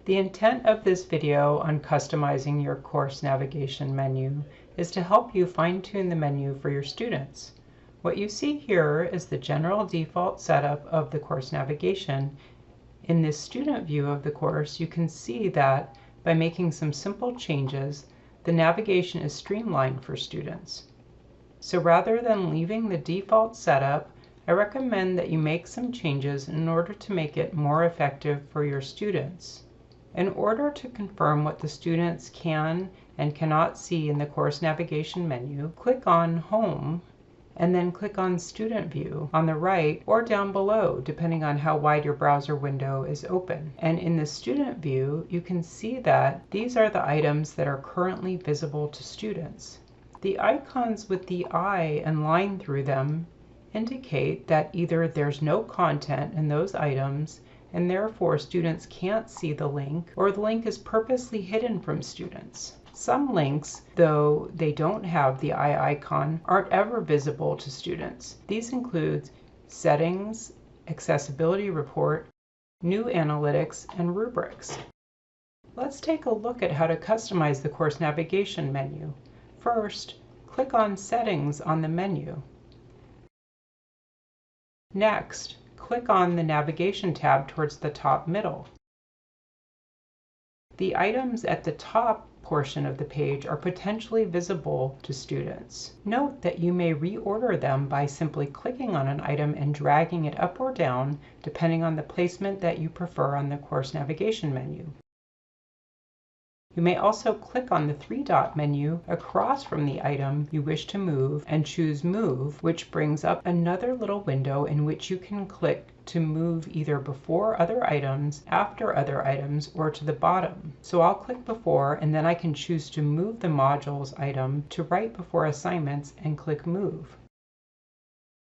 The intent of this video on customizing your course navigation menu is to help you fine-tune the menu for your students. What you see here is the general default setup of the course navigation. In this student view of the course, you can see that by making some simple changes, the navigation is streamlined for students. So rather than leaving the default setup, I recommend that you make some changes in order to make it more effective for your students. In order to confirm what the students can and cannot see in the course navigation menu, click on Home and then click on Student View on the right or down below, depending on how wide your browser window is open. And in the Student View, you can see that these are the items that are currently visible to students. The icons with the eye and line through them indicate that either there's no content in those items and therefore students can't see the link, or the link is purposely hidden from students. Some links, though they don't have the eye icon, aren't ever visible to students. These include Settings, Accessibility Report, New Analytics, and Rubrics. Let's take a look at how to customize the course navigation menu. First, click on Settings on the menu. Next, click on the Navigation tab towards the top middle. The items at the top portion of the page are potentially visible to students. Note that you may reorder them by simply clicking on an item and dragging it up or down, depending on the placement that you prefer on the course navigation menu. You may also click on the three-dot menu across from the item you wish to move and choose Move, which brings up another little window in which you can click to move either before other items, after other items, or to the bottom. So I'll click before, and then I can choose to move the modules item to right before assignments and click Move.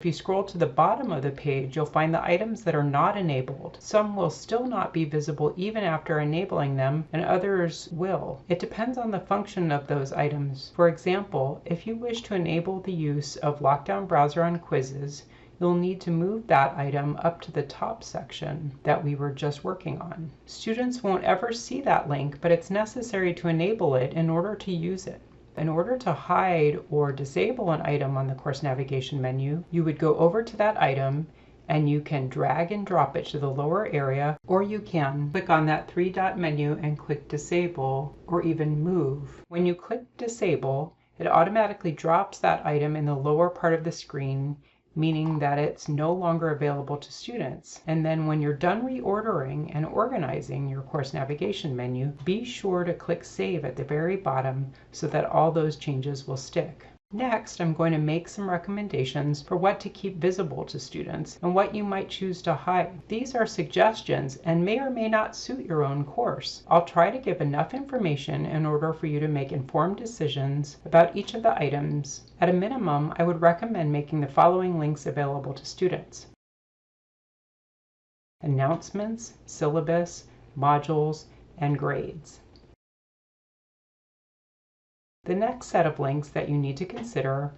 If you scroll to the bottom of the page, you'll find the items that are not enabled. Some will still not be visible even after enabling them, and others will. It depends on the function of those items. For example, if you wish to enable the use of Lockdown Browser on quizzes, you'll need to move that item up to the top section that we were just working on. Students won't ever see that link, but it's necessary to enable it in order to use it. In order to hide or disable an item on the course navigation menu, you would go over to that item and you can drag and drop it to the lower area, or you can click on that three-dot menu and click Disable or even Move. When you click Disable, it automatically drops that item in the lower part of the screen, meaning that it's no longer available to students. And then when you're done reordering and organizing your course navigation menu, be sure to click Save at the very bottom so that all those changes will stick. Next, I'm going to make some recommendations for what to keep visible to students and what you might choose to hide. These are suggestions and may or may not suit your own course. I'll try to give enough information in order for you to make informed decisions about each of the items. At a minimum, I would recommend making the following links available to students: announcements, syllabus, modules, and grades. The next set of links that you need to consider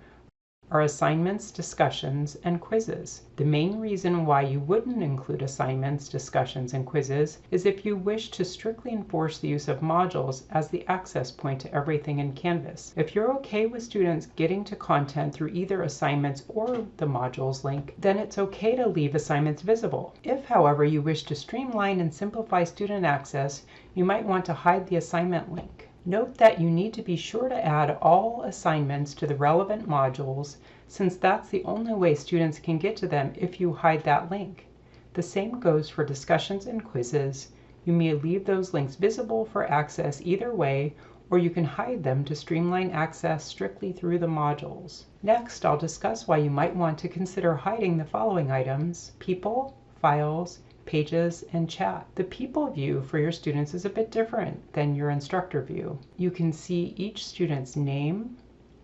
are assignments, discussions, and quizzes. The main reason why you wouldn't include assignments, discussions, and quizzes is if you wish to strictly enforce the use of modules as the access point to everything in Canvas. If you're okay with students getting to content through either assignments or the modules link, then it's okay to leave assignments visible. If, however, you wish to streamline and simplify student access, you might want to hide the assignment link. Note that you need to be sure to add all assignments to the relevant modules, since that's the only way students can get to them if you hide that link. The same goes for discussions and quizzes. You may leave those links visible for access either way, or you can hide them to streamline access strictly through the modules. Next, I'll discuss why you might want to consider hiding the following items: people, files, pages, and chat. The people view for your students is a bit different than your instructor view. You can see each student's name,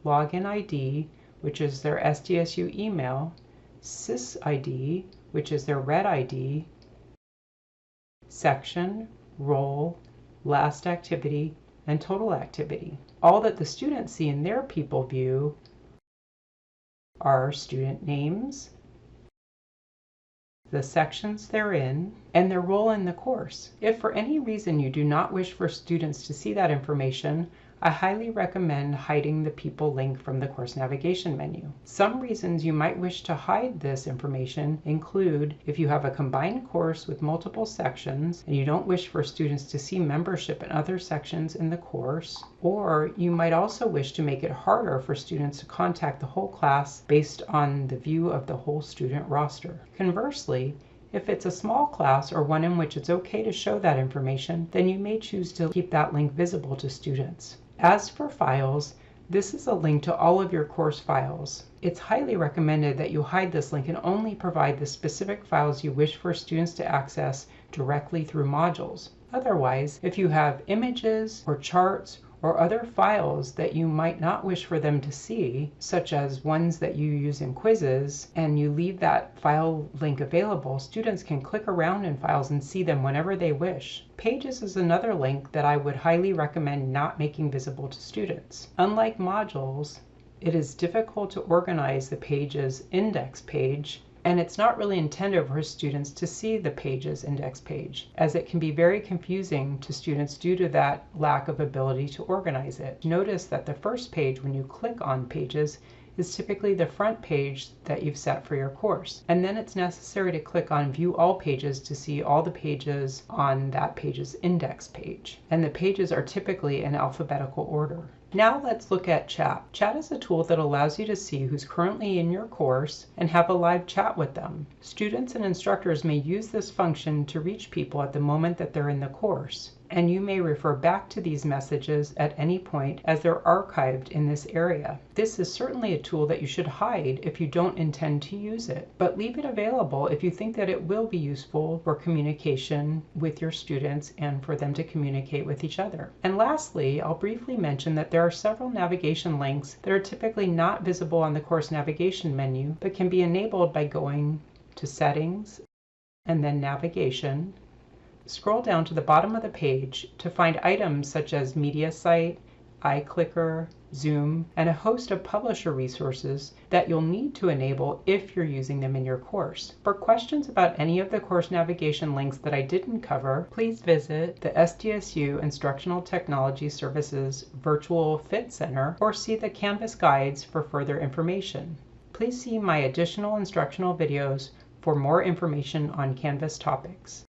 login ID, which is their SDSU email, sys ID, which is their red ID, section, role, last activity, and total activity. All that the students see in their people view are student names, the sections they're in, and their role in the course. If for any reason you do not wish for students to see that information, I highly recommend hiding the People link from the course navigation menu. Some reasons you might wish to hide this information include if you have a combined course with multiple sections and you don't wish for students to see membership in other sections in the course, or you might also wish to make it harder for students to contact the whole class based on the view of the whole student roster. Conversely, if it's a small class or one in which it's okay to show that information, then you may choose to keep that link visible to students. As for files, this is a link to all of your course files. It's highly recommended that you hide this link and only provide the specific files you wish for students to access directly through modules. Otherwise, if you have images or charts or other files that you might not wish for them to see, such as ones that you use in quizzes, and you leave that file link available, students can click around in files and see them whenever they wish. Pages is another link that I would highly recommend not making visible to students. Unlike modules, it is difficult to organize the Pages index page, and it's not really intended for students to see the Pages index page, as it can be very confusing to students due to that lack of ability to organize it. Notice that the first page when you click on Pages is typically the front page that you've set for your course, and then it's necessary to click on View All Pages to see all the pages on that Pages index page, and the pages are typically in alphabetical order. Now let's look at chat. Chat is a tool that allows you to see who's currently in your course and have a live chat with them. Students and instructors may use this function to reach people at the moment that they're in the course, and you may refer back to these messages at any point as they're archived in this area. This is certainly a tool that you should hide if you don't intend to use it, but leave it available if you think that it will be useful for communication with your students and for them to communicate with each other. And lastly, I'll briefly mention that there are several navigation links that are typically not visible on the course navigation menu, but can be enabled by going to Settings and then Navigation. Scroll down to the bottom of the page to find items such as Media Site, iClicker, Zoom, and a host of publisher resources that you'll need to enable if you're using them in your course. For questions about any of the course navigation links that I didn't cover, please visit the SDSU Instructional Technology Services Virtual Fit Center or see the Canvas guides for further information. Please see my additional instructional videos for more information on Canvas topics.